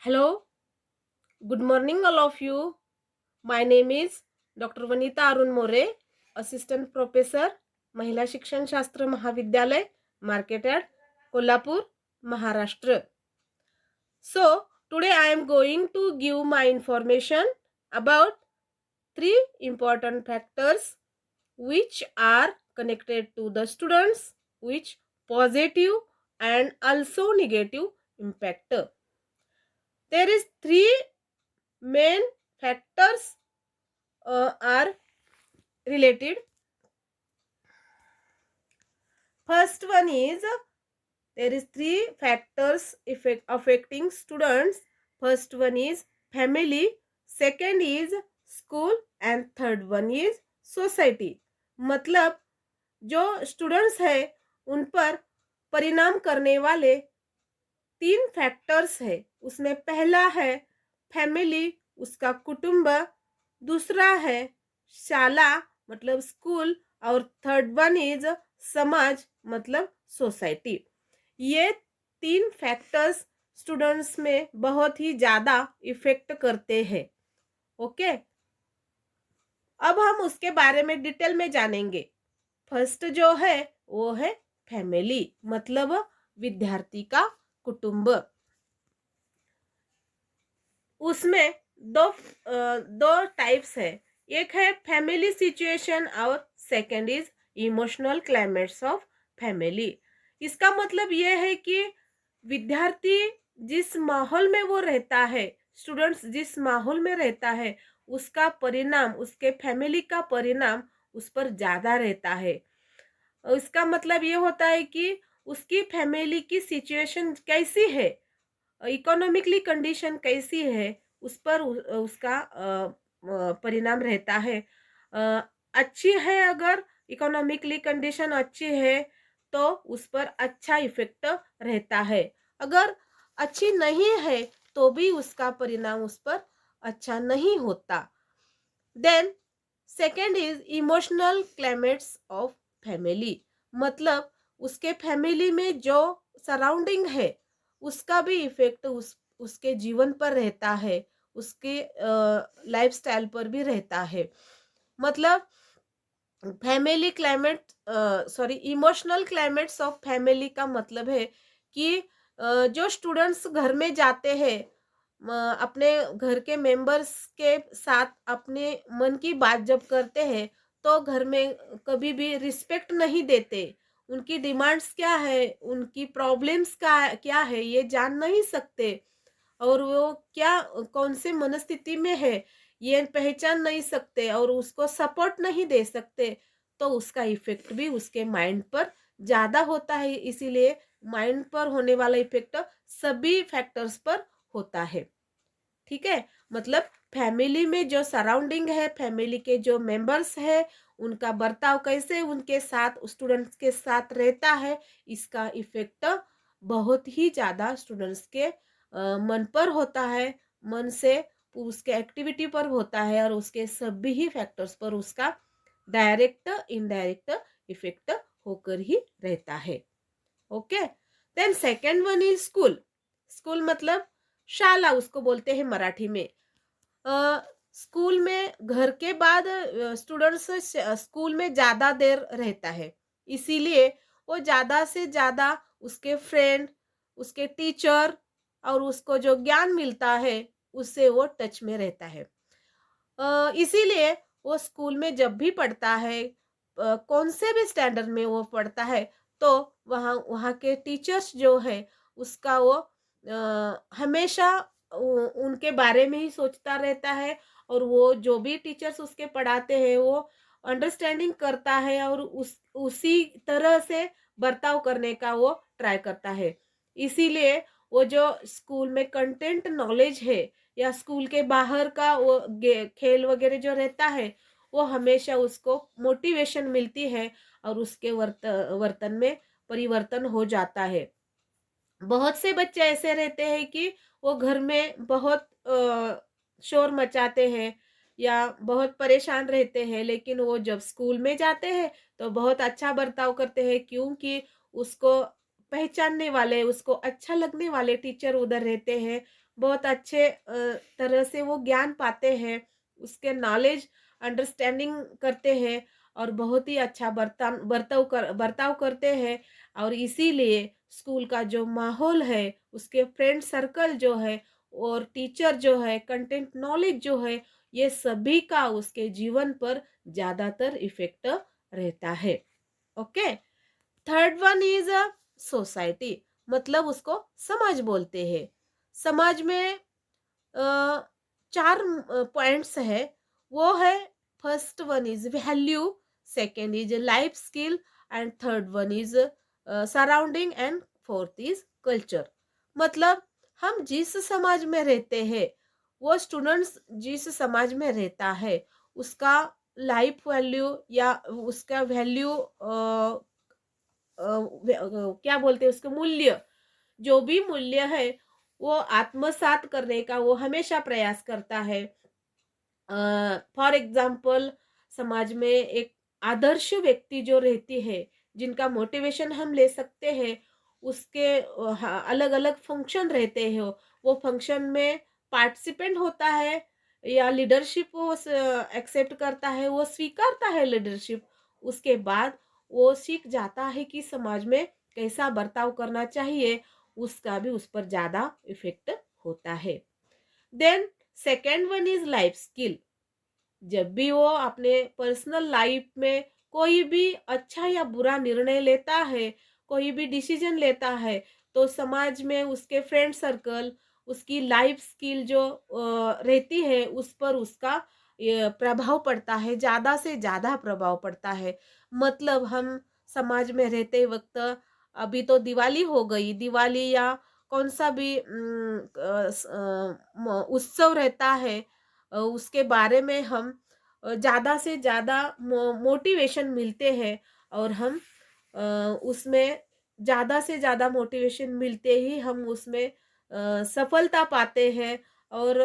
Hello, good morning, all of you. My name is Dr. Vanita Arun More, Assistant Professor, Mahila Shikshan Shastra Mahavidyalay, Marketed, Kolhapur, Maharashtra. So, today I am going to give my information about three important factors which are connected to the students, which positive and also negative impact. There is three main factors are related. First one is there is three factors affecting students. First one is family, second is school and third one is society. मतलब जो students है उन पर परिणाम करने वाले तीन factors है। उसमें पहला है फैमिली, उसका कुटुंब, दूसरा है शाला मतलब स्कूल और थर्ड वन इज समाज मतलब सोसाइटी। ये तीन फैक्टर्स स्टूडेंट्स में बहुत ही ज़्यादा इफेक्ट करते हैं। ओके, अब हम उसके बारे में डिटेल में जानेंगे। फर्स्ट जो है वो है फैमिली मतलब विद्यार्थी का कुटुंब। उसमें दो टाइप्स है, एक है फैमिली सिचुएशन और second is emotional climates of family. इसका मतलब ये है कि विद्यार्थी जिस माहौल में वो रहता है, स्टूडेंट्स जिस माहौल में रहता है, उसका परिणाम उसके फैमिली का परिणाम उस पर ज़्यादा रहता है। इसका मतलब ये होता है कि उसकी फैमिली की सिचुएशन कैसी है, इकोनॉमिकली कंडीशन कैसी है, उस पर उसका परिणाम रहता है। अच्छी है, अगर इकोनॉमिकली कंडीशन अच्छी है तो उस पर अच्छा इफेक्ट रहता है। अगर अच्छी नहीं है तो भी उसका परिणाम उस पर अच्छा नहीं होता। Then second is emotional climates of family, मतलब उसके फैमिली में जो सराउंडिंग है उसका भी इफेक्ट उसके जीवन पर रहता है, उसके लाइफस्टाइल पर भी रहता है। मतलब family climate sorry emotional climates of family का मतलब है कि जो स्टूडेंट्स घर में जाते हैं, अपने घर के मेंबर्स के साथ अपने मन की बात जब करते हैं तो घर में कभी भी रिस्पेक्ट नहीं देते। उनकी डिमांड्स क्या है, उनकी प्रॉब्लम्स का क्या है ये जान नहीं सकते, और वो क्या कौन से मनस्थिति में है ये पहचान नहीं सकते और उसको सपोर्ट नहीं दे सकते, तो उसका इफेक्ट भी उसके माइंड पर ज़्यादा होता है। इसीलिए माइंड पर होने वाला इफेक्ट सभी फैक्टर्स पर होता है। ठीक है, मतलब फैमिली में जो सराउंडिंग है, फैमिली के जो मेंबर्स है, उनका बर्ताव कैसे उनके साथ स्टूडेंट्स के साथ रहता है, इसका इफेक्ट बहुत ही ज़्यादा स्टूडेंट्स के मन पर होता है। मन से उसके एक्टिविटी पर होता है और उसके सभी ही फैक्टर्स पर उसका डायरेक्ट इनडायरेक्ट इफेक्ट होकर ही रहता है। Okay, then second one is school. School मतलब शाला उसको बोलते हैं मराठी में। स्कूल में घर के बाद स्टूडेंट्स स्कूल में ज़्यादा देर रहता है, इसीलिए वो ज़्यादा से ज़्यादा उसके फ्रेंड, उसके टीचर और उसको जो ज्ञान मिलता है उससे वो टच में रहता है। इसीलिए वो स्कूल में जब भी पढ़ता है, कौन से भी स्टैंडर्ड में वो पढ़ता है, तो वहाँ वहाँ के टीचर्स जो है उसका वो हमेशा उनके बारे में ही सोचता रहता है, और वो जो भी टीचर्स उसके पढ़ाते हैं वो अंडरस्टैंडिंग करता है और उसी तरह से बर्ताव करने का वो ट्राई करता है। इसीलिए वो जो स्कूल में कंटेंट नॉलेज है या स्कूल के बाहर का वो खेल वगैरह जो रहता है, वो हमेशा उसको मोटिवेशन मिलती है और उसके वर्तन में परिवर्तन हो जाता है। बहुत से बच्चे ऐसे रहते हैं कि वो घर में बहुत शोर मचाते हैं या बहुत परेशान रहते हैं, लेकिन वो जब स्कूल में जाते हैं तो बहुत अच्छा बर्ताव करते हैं, क्योंकि उसको पहचानने वाले, उसको अच्छा लगने वाले टीचर उधर रहते हैं। बहुत अच्छे तरह से वो ज्ञान पाते हैं, उसके नॉलेज अंडरस्टैंडिंग करते हैं और बहुत ही अच्छा बर्ताव करते हैं। और इसीलिए स्कूल का जो माहौल है, उसके फ्रेंड सर्कल जो है और टीचर जो है, कंटेंट नॉलेज जो है, ये सभी का उसके जीवन पर ज़्यादातर इफ़ेक्ट रहता है। Okay? Third one is a society, मतलब उसको समाज बोलते हैं। समाज में अ, चार पॉइंट्स है। वो है, first one is value, second is life skill and third one is surrounding and fourth is culture. मतलब हम जिस समाज में रहते हैं, वो स्टूडेंट्स जिस समाज में रहता है, उसका लाइफ वैल्यू या उसका वैल्यू क्या बोलते हैं उसके मूल्य, जो भी मूल्य है वो आत्मसात करने का वो हमेशा प्रयास करता है। फॉर एग्जाम्पल, समाज में एक आदर्श व्यक्ति जो रहती है, जिनका मोटिवेशन हम ले सकते हैं, उसके अलग अलग फंक्शन रहते हैं, वो फंक्शन में पार्टिसिपेंट होता है या लीडरशिप वो एक्सेप्ट करता है, वो स्वीकारता है लीडरशिप। उसके बाद वो सीख जाता है कि समाज में कैसा बर्ताव करना चाहिए, उसका भी उस पर ज्यादा इफेक्ट होता है। Then second one is life skill. जब भी वो अपने पर्सनल लाइफ में कोई भी अच्छा या बुरा निर्णय लेता है, कोई भी डिसीजन लेता है, तो समाज में उसके फ्रेंड सर्कल, उसकी लाइफ स्किल जो रहती है, उस पर उसका ये प्रभाव पड़ता है, ज़्यादा से ज़्यादा प्रभाव पड़ता है। मतलब हम समाज में रहते वक्त, अभी तो दिवाली हो गई, दिवाली या कौन सा भी उत्सव रहता है, उसके बारे में हम ज़्यादा से ज़्यादा मोटिवेशन मिलते हैं और हम उसमें ज़्यादा से ज़्यादा मोटिवेशन मिलते ही हम उसमें सफलता पाते हैं और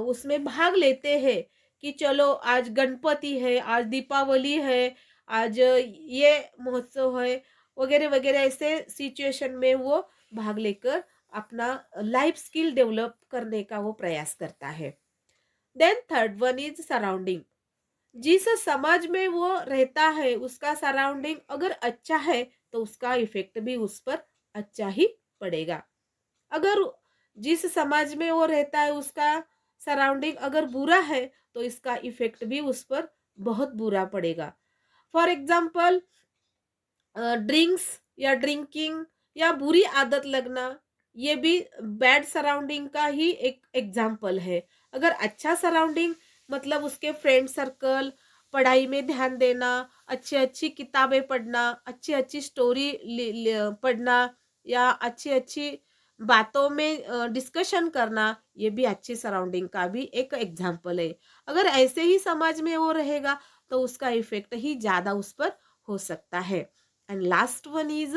उसमें भाग लेते हैं कि चलो आज गणपति है, आज दीपावली है, आज ये महोत्सव है, वगैरह वगैरह। ऐसे सिचुएशन में वो भाग लेकर अपना लाइफ स्किल डेवलप करने का वो प्रयास करता है। Then third one is surrounding. जिस समाज में वो रहता है, उसका सराउंडिंग अगर अच्छा है, तो उसका इफेक्ट भी उस पर अच्छा ही पड़ेगा। अगर जिस समाज में वो रहता है, उसका सराउंडिंग अगर बुरा है, तो इसका इफेक्ट भी उस पर बहुत बुरा पड़ेगा। फॉर एग्जाम्पल, ड्रिंक्स या ड्रिंकिंग या बुरी आदत लगना, ये भी बैड सराउंडिंग का ही एक एग्जाम्पल है। अगर अच्छा सराउंडिंग, मतलब उसके फ्रेंड सर्कल, पढ़ाई में ध्यान देना, अच्छी अच्छी किताबें पढ़ना, अच्छी अच्छी स्टोरी पढ़ना या अच्छी अच्छी बातों में डिस्कशन करना, ये भी अच्छी सराउंडिंग का भी एक एग्जाम्पल है। अगर ऐसे ही समाज में वो रहेगा, तो उसका इफेक्ट ही ज्यादा उस पर हो सकता है। And last one is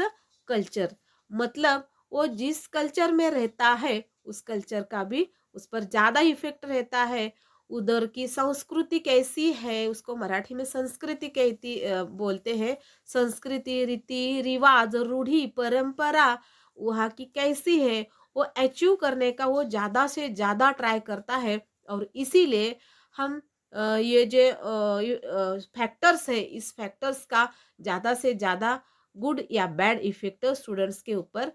culture. मतलब वो जिस कल्चर में रहता है, उस कल्चर का भी उस पर ज्यादा इफेक्ट रहता है। उधर की संस्कृति कैसी है, उसको मराठी में संस्कृति कहती बोलते हैं। संस्कृति, रीति रिवाज, रूढ़ी परंपरा वहाँ की कैसी है, वो अचीव करने का वो ज्यादा से ज्यादा ट्राई करता है। और इसीलिए हम ये जो फैक्टर्स है, इस फैक्टर्स का ज़्यादा से ज़्यादा गुड या बैड इफेक्ट स्टूडेंट्स के ऊपर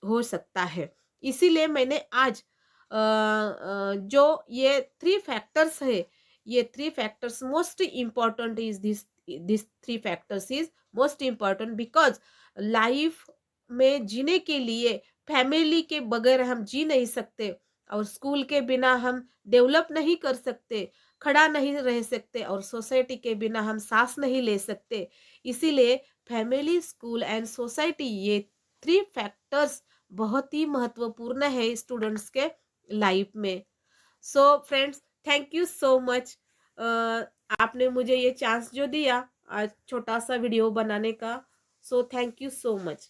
हो सकता है। इसीलिए मैंने आज जो ये थ्री फैक्टर्स है, ये three factors most important is this three factors is most important because life में जीने के लिए फैमिली के बगैर हम जी नहीं सकते और स्कूल के बिना हम डेवलप नहीं कर सकते, खड़ा नहीं रह सकते और सोसाइटी के बिना हम सांस नहीं ले सकते। इसीलिए फैमिली, स्कूल एंड सोसाइटी, ये थ्री फैक्टर्स बहुत ही महत्वपूर्ण है स्टूडेंट्स के लाइफ में। So friends, thank you so much, आपने मुझे ये चांस जो दिया आज छोटा सा वीडियो बनाने का। So thank you so much.